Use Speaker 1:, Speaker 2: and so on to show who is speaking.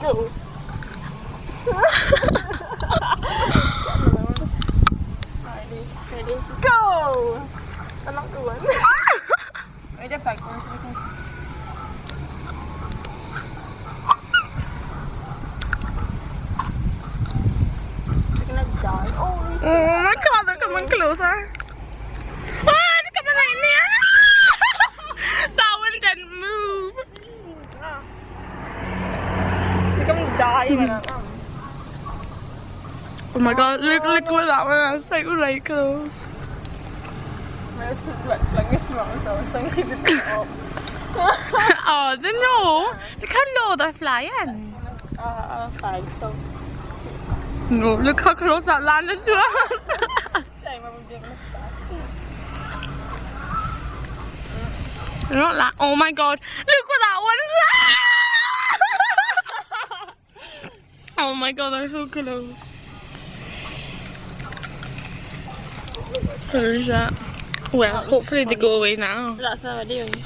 Speaker 1: go. Ready, go! Tao not đuổi. Ấy đẹp phải con. Oh my god, they're coming closer. Oh, they're coming right near. That one didn't move. They're coming to die. Oh my god, look where that one is. Like right close. Oh, they know. They can't know they're flying. Flying so. No, look how close that landed to us. They're not oh my god, look what that one is. Oh my god, they're so close. Where's that? Well, hopefully they go away now. That's what we're doing.